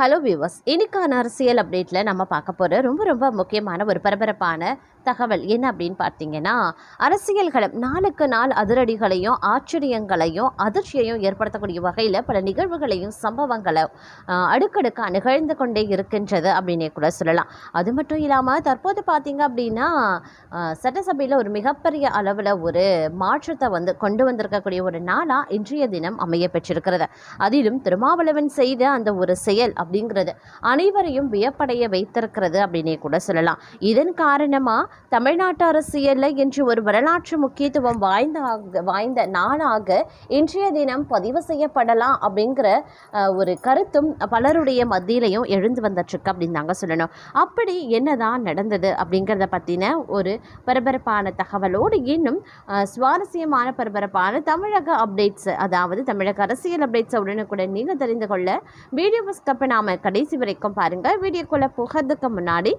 Hello viewers, இன்னைக்கான அரசியல் அப்டேட்டில் நம்ம பார்க்க போகிற ரொம்ப முக்கியமான ஒரு பரபரப்பான தகவல் என்ன அப்படின்னு பார்த்தீங்கன்னா, அரசியல் களம் நாளுக்கு நாள் அதிரடிகளையும் ஆச்சரியங்களையும் அதிர்ச்சியையும் ஏற்படுத்தக்கூடிய வகையில் பல நிகழ்வுகளையும் சம்பவங்களும் அடுக்கடுக்காக நிகழ்ந்து கொண்டே இருக்கின்றது அப்படின்னே கூட சொல்லலாம். அது மட்டும் இல்லாமல் தற்போது பார்த்தீங்க அப்படின்னா சட்டசபையில் ஒரு மிகப்பெரிய அளவில் ஒரு மாற்றத்தை கொண்டு வந்திருக்கக்கூடிய ஒரு நாளாக இன்றைய தினம் அமைய பெற்றிருக்கிறது. அதிலும் திருமாவளவன் செய்த அந்த ஒரு செயல் அப்படிங்கிறது அனைவரையும் வியப்படைய வைத்திருக்கிறது அப்படின்னே கூட சொல்லலாம். இதன் காரணமாக தமிழ்நாட்டு அரசியலில் இன்று ஒரு வரலாற்று முக்கியத்துவம் வாய்ந்த நாளாக இன்றைய தினம் பதிவு செய்யப்படலாம் அப்படிங்கிற ஒரு கருத்தும் பலருடைய மத்தியிலையும் எழுந்து வந்துட்டுருக்கு அப்படின்னு தாங்க சொல்லணும். அப்படி என்னதான் நடந்தது அப்படிங்கிறத பற்றின ஒரு பரபரப்பான தகவலோடு இன்னும் சுவாரஸ்யமான பரபரப்பான தமிழக அப்டேட்ஸ், அதாவது தமிழக அரசியல் அப்டேட்ஸை உடனுக்குடன் நீங்கள் தெரிந்து கொள்ள வீடியோ ஸ்கிப் நாம கடைசி வரைக்கும் பாருங்கள். வீடியோக்குள்ளே போகிறதுக்கு முன்னாடி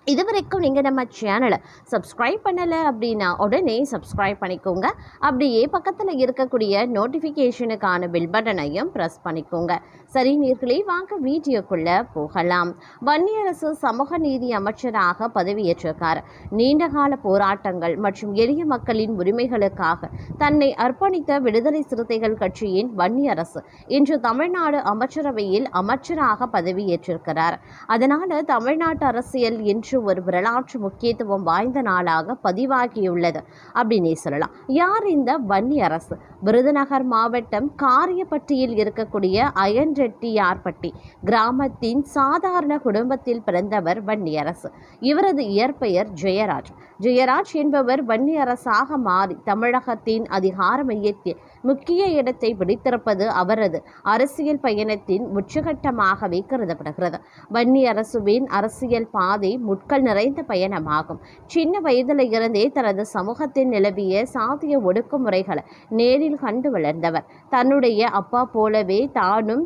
இதுவரைக்கும் நீங்கள் நம்ம சேனலை சப்ஸ்கிரைப் பண்ணலை அப்படின்னா உடனே சப்ஸ்கிரைப் பண்ணிக்கோங்க. அப்படியே பக்கத்தில் இருக்கக்கூடிய நோட்டிஃபிகேஷனுக்கான பில் பட்டனையும் ப்ரெஸ் பண்ணிக்கோங்க. சரி நேயர்களே, வாங்க வீடியோக்குள்ளே போகலாம். வன்னியரசு சமூக நீதி அமைச்சராக பதவியேற்றிருக்கார். நீண்டகால போராட்டங்கள் மற்றும் எளிய மக்களின் உரிமைகளுக்காக தன்னை அர்ப்பணித்த விடுதலை சிறுத்தைகள் கட்சியின் வன்னியரசு இன்று தமிழ்நாடு அமைச்சரவையில் அமைச்சராக பதவியேற்றிருக்கிறார். அதனால் தமிழ்நாட்டு அரசியல் இன்று ஒரு வரலாற்று முக்கியத்துவம் வாய்ந்த நாளாக பதிவாகியுள்ளது அப்படின்னே சொல்லலாம். யார் இந்த வன்னியரசு? விருதுநகர் மாவட்டம் காரியப்பட்டியில் இருக்கக்கூடிய அயன்ரெட்டியார்பட்டி கிராமத்தின் சாதாரண குடும்பத்தில் பிறந்தவர் வன்னியரசு. இவரது இயற்பெயர் ஜெயராஜ். ஜெயராஜ் என்பவர் வன்னியரசாக மாறி தமிழகத்தின் அதிகார மையத்தில் முக்கிய இடத்தை பிடித்திருப்பது அவரது அரசியல் பயணத்தின் உச்சகட்டமாகவே கருதப்படுகிறது. வன்னியரசுவின் அரசியல் பாதை முட்கள் நிறைந்த பயணமாகும். சின்ன வயதில் இருந்தே தனது சமூகத்தில் நிலவிய சாதிய ஒடுக்குமுறைகளை நேரில் கண்டு வளர்ந்தவர். தன்னுடைய அப்பா போலவே தானும்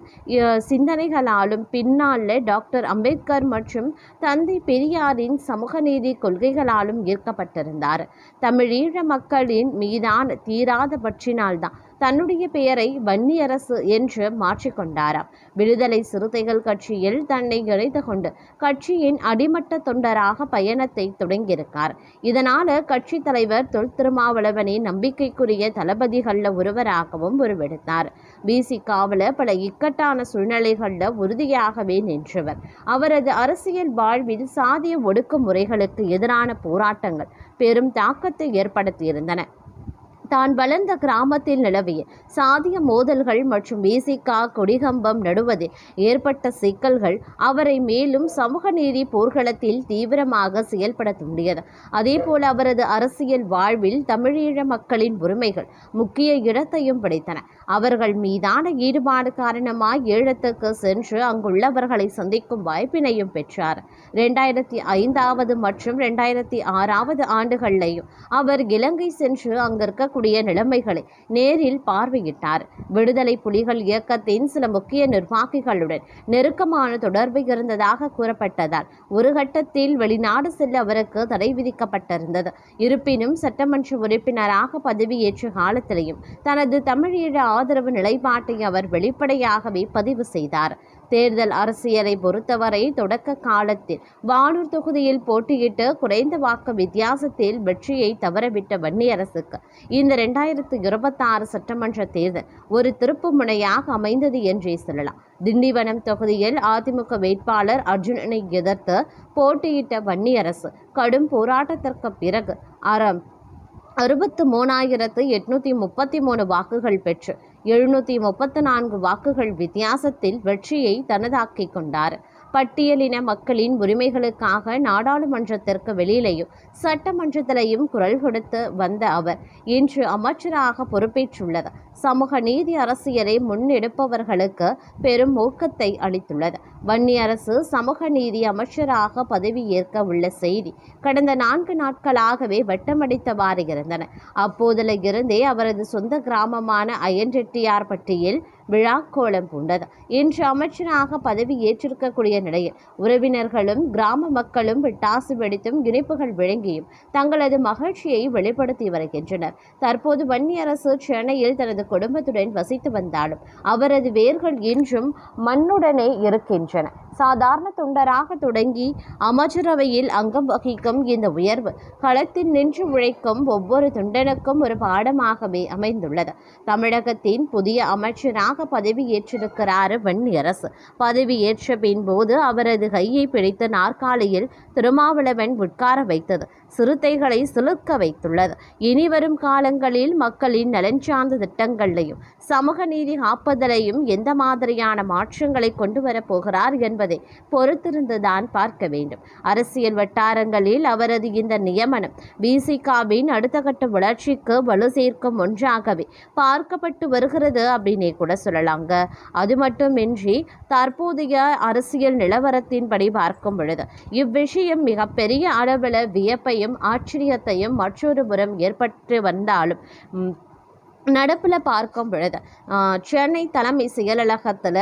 சிந்தனைகளாலும் பின்னால் டாக்டர் அம்பேத்கர் மற்றும் தந்தை பெரியாரின் சமூக நீதி கொள்கைகளாலும் ஈர்க்கப்பட்டிருந்தார். தமிழீழ மக்களின் மீதான தீராத பற்றினால்தான் தன்னுடைய பெயரை வன்னியரசு என்று மாற்றிக்கொண்டாராம். விடுதலை சிறுத்தைகள் கட்சியில் தன்னை இணைத்து கொண்டு கட்சியின் அடிமட்ட தொண்டராக பயணத்தை தொடங்கியிருக்கார். இதனால கட்சி தலைவர் தொல் திருமாவளவனின் நம்பிக்கைக்குரிய தளபதிகளில் ஒருவராகவும் உருவெடுத்தார். விசிகாவில் பல இக்கட்டான சூழ்நிலைகளில் உறுதியாகவே நின்றவர். அவரது அரசியல் வாழ்வில் சாதிய ஒடுக்குமுறைகளுக்கு எதிரான போராட்டங்கள் பெரும் தாக்கத்தை ஏற்படுத்தியிருந்தன. தான் வளர்ந்த கிராமத்தில் நிலவிய சாதிய மோதல்கள் மற்றும் விசிகா கொடிகம்பம் நடுவதில் ஏற்பட்ட சிக்கல்கள் அவரை மேலும் சமூக நீதி போர்க்களத்தில் தீவிரமாக செயல்பட தூண்டியது. அதேபோல் அவரது அரசியல் வாழ்வில் தமிழீழ மக்களின் உரிமைகள் முக்கிய இடத்தையும் பிடித்தன. அவர்கள் மீதான ஈடுபாடு காரணமாக ஈழத்துக்கு சென்று அங்குள்ளவர்களை சந்திக்கும் வாய்ப்பினையும் பெற்றார். 2005 மற்றும் 2006 ஆண்டுகளிலேயும் அவர் இலங்கை சென்று அங்கிருக்க நிலைமைகளை நேரில் பார்வையிட்டார். விடுதலை புலிகள் இயக்கத்தின் சில முக்கிய நிர்வாகிகளுடன் நெருக்கமான தொடர்பு இருந்ததாக கூறப்பட்டதால் ஒரு கட்டத்தில் வெளிநாடு செல்ல அவருக்கு தடை விதிக்கப்பட்டிருந்தது. இருப்பினும் சட்டமன்ற உறுப்பினராக பதவியேற்ற காலத்திலேயும் தனது தமிழீழ ஆதரவு நிலைப்பாட்டை அவர் வெளிப்படையாகவே பதிவு செய்தார். தேர்தல் அரசியலை பொறுத்தவரை தொடக்க காலத்தில் வானூர் தொகுதியில் போட்டியிட்டு குறைந்த வாக்கு வித்தியாசத்தில் வெற்றியை தவறவிட்ட வன்னியரசுக்கு இந்த 2026 சட்டமன்ற தேர்தல் ஒரு திருப்பு முனையாக அமைந்தது என்றே சொல்லலாம். திண்டிவனம் தொகுதியில் அதிமுக வேட்பாளர் அர்ஜுனனை எதிர்த்து போட்டியிட்ட வன்னியரசு கடும் போராட்டத்திற்கு பிறகு 63,833 வாக்குகள் பெற்று 734 வாக்குகள் வித்தியாசத்தில் வெற்றியை தனதாக்கிக் கொண்டார். பட்டியலின மக்களின் உரிமைகளுக்காக நாடாளுமன்றத்திற்கு வெளியிலேயும் சட்டமன்றத்திலையும் குரல் கொடுத்து வந்த அவர் இன்று அமைச்சராக பொறுப்பேற்றுள்ளது சமூக நீதி அரசியலை முன்னெடுப்பவர்களுக்கு பெரும் ஊக்கத்தை அளித்துள்ளது. வன்னியரசு சமூக நீதி அமைச்சராக பதவியேற்க உள்ள செய்தி கடந்த 4 நாட்களாகவே வட்டமடித்தவாறு இருந்தன. அப்போதில் இருந்தே அவரது சொந்த கிராமமான அயன்ரெட்டியார்பட்டியில் விழாக்கோலம் பூண்டது. இன்று அமைச்சராக பதவி ஏற்றிருக்கக்கூடிய நிலையில் உறவினர்களும் கிராம மக்களும் விட்டாசு வெடித்தும் இனிப்புகள் வழங்கியும் தங்களது மகிழ்ச்சியை வெளிப்படுத்தி வருகின்றனர். தற்போது வன்னியரசு சென்னையில் தனது குடும்பத்துடன் வசித்து வந்தாலும் அவரது வேர்கள் இன்றும் மண்ணுடனே இருக்கின்றன. சாதாரண தொண்டராக தொடங்கி அமைச்சரவையில் அங்கம் வகிக்கும் இந்த உயர்வு களத்தில் நின்று உழைக்கும் ஒவ்வொரு தொண்டனுக்கும் ஒரு பாடமாகவே அமைந்துள்ளது. தமிழகத்தின் புதிய அமைச்சராக பதவியேற்றிருக்கிறார் வன்னியரசு. பதவியேற்ற பின்போது அவரது கையை பிடித்து நாற்காலியில் திருமாவளவன் உட்கார வைத்தது சிறுத்தைகளை சிலிர்க்க வைத்துள்ளது. இனிவரும் காலங்களில் மக்களின் நலன் சார்ந்த திட்டங்களையும் சமூக நீதி காப்பதலையும் எந்த மாதிரியான மாற்றங்களை கொண்டு வரப்போகிறார் என்பதை பொறுத்திருந்துதான் பார்க்க வேண்டும். அரசியல் வட்டாரங்களில் அவரது இந்த நியமனம் விசிகாவின் அடுத்த கட்ட வளர்ச்சிக்கு வலு சேர்க்கும் ஒன்றாகவே பார்க்கப்பட்டு வருகிறது அப்படின்னே கூட சொல்லலாங்க. அது மட்டுமின்றி தற்போதைய அரசியல் நிலவரத்தின்படி பார்க்கும் பொழுது இவ்விஷயம் மிகப்பெரிய அளவில் வியப்பையும் ஆச்சரியத்தையும் மற்றொரு புறம் ஏற்பட்டு வந்தாலும் நடப்பில் பார்க்கும் பொழுது சென்னை தலைமை செயலகத்தில்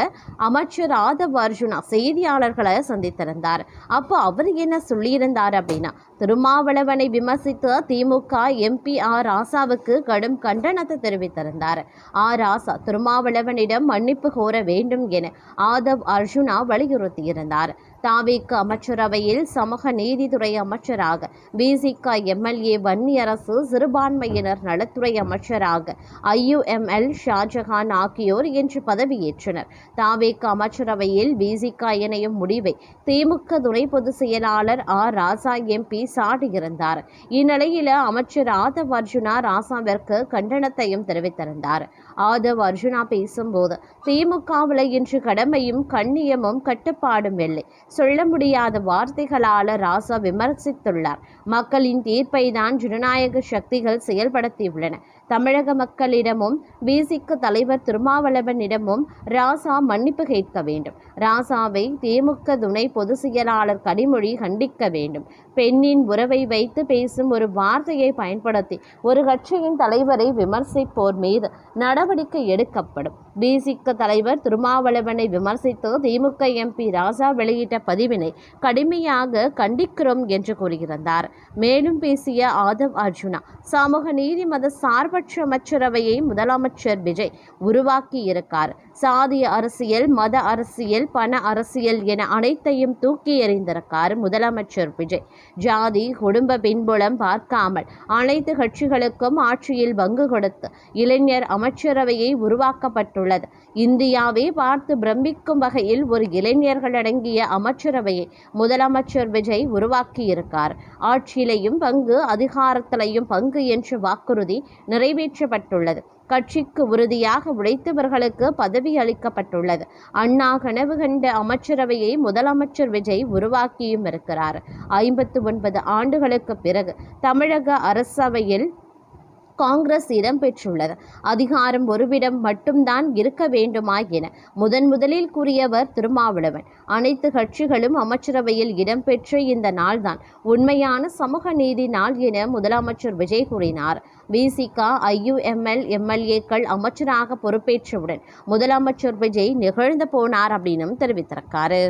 அமைச்சர் ஆதவ் அர்ஜுனா செய்தியாளர்களை சந்தித்திருந்தார். அப்போ அவர் என்ன சொல்லியிருந்தார் அப்படின்னா, திருமாவளவனை விமர்சித்து திமுக எம்பி ஆர் ராசாவுக்கு கடும் கண்டனத்தை தெரிவித்திருந்தார். ஆர் ராசா திருமாவளவனிடம் மன்னிப்பு கோர வேண்டும் என ஆதவ் அர்ஜுனா வலியுறுத்தியிருந்தார். தாவேக்கு அமைச்சரவையில் சமூக நீதித்துறை அமைச்சராக விசிக எம்எல்ஏ வன்னியரசு, சிறுபான்மையினர் நலத்துறை அமைச்சராக IUML ஷாஜகான் ஆகியோர் இன்று பதவியேற்றனர். தாவேக்கு அமைச்சரவையில் விசிக இணையும் முடிவை திமுக துணை பொதுச் செயலாளர் ஆர் ராசா எம்பி சாட்டியிருந்தார். இந்நிலையில் அமைச்சர் ஆதவ் அர்ஜுனா ராசாவிற்கு கண்டனத்தையும் தெரிவித்திருந்தார். ஆதவ் அர்ஜுனா பேசும்போது திமுகவில் இன்று கடமையும் கண்ணியமும் கட்டுப்பாடும் இல்லை, சொல்ல முடியாத வார்த்தைகளால் ராசா விமர்சித்துள்ளார். மக்களின் தீர்ப்பை தான் ஜனநாயக சக்திகள் செயல்படுத்தியுள்ளன. தமிழக மக்களிடமும் விசிக தலைவர் திருமாவளவனிடமும் ராசா மன்னிப்பு கேட்க வேண்டும். ராசாவை திமுக துணை பொதுச் செயலாளர் கனிமொழி கண்டிக்க வேண்டும். பெண்ணின் உறவை வைத்து பேசும் ஒரு வார்த்தையை பயன்படுத்தி ஒரு கட்சியின் தலைவரை விமர்சிப்போர் மீது நடவடிக்கை எடுக்கப்படும். விசிக தலைவர் திருமாவளவனை விமர்சித்து திமுக எம்பி ராசா வெளியிட்ட பதிவினை கடுமையாக கண்டிக்கிறோம் என்று கூறியிருந்தார். மேலும் பேசிய ஆதவ் அர்ஜுனா, சமூக நீதி மத சார்பற்ற அமைச்சரவையை முதலமைச்சர் விஜய் உருவாக்கி இருக்கார். சாதிய அரசியல், மத அரசியல், பண அரசியல் என அனைத்தையும் தூக்கி எறிந்திருக்கார் முதலமைச்சர் விஜய். ஜாதி குடும்ப பின்புலம் பார்க்காமல் அனைத்து கட்சிகளுக்கும் ஆட்சியில் பங்கு கொடுத்து இளைஞர் அமைச்சரவையை உருவாக்கப்பட்டுள்ளது. இந்தியாவை பார்த்து பிரமிக்கும் வகையில் ஒரு இளைஞர்கள் அடங்கிய அமைச்சரவையை முதலமைச்சர் விஜய் உருவாக்கியிருக்கார். ஆட்சியிலையும் பங்கு, அதிகாரத்திலையும் பங்கு என்ற வாக்குறுதி நிறைவேற்றப்பட்டுள்ளது. கட்சிக்கு உறுதியாக உழைத்தவர்களுக்கு பதவி அளிக்கப்பட்டுள்ளது. அண்ணா கனவு கண்ட அமைச்சரவையை முதலமைச்சர் விஜய் உருவாக்கியும் இருக்கிறார். 59 ஆண்டுகளுக்கு பிறகு தமிழக அரசவையில் காங்கிரஸ் இடம்பெற்றுள்ளது. அதிகாரம் ஒருவிடம் மட்டும்தான் இருக்க வேண்டுமா என முதலில் கூறியவர் திருமாவளவன். அனைத்து கட்சிகளும் அமைச்சரவையில் இடம்பெற்ற இந்த நாள்தான் உண்மையான சமூக நீதி நாள் என முதலமைச்சர் விஜய் கூறினார். விசிக IUML எம்எல்ஏக்கள் அமைச்சராக பொறுப்பேற்றவுடன் முதலமைச்சர் விஜய் நிகழ்ந்து போனார் அப்படின்னு தெரிவித்திருக்காரு.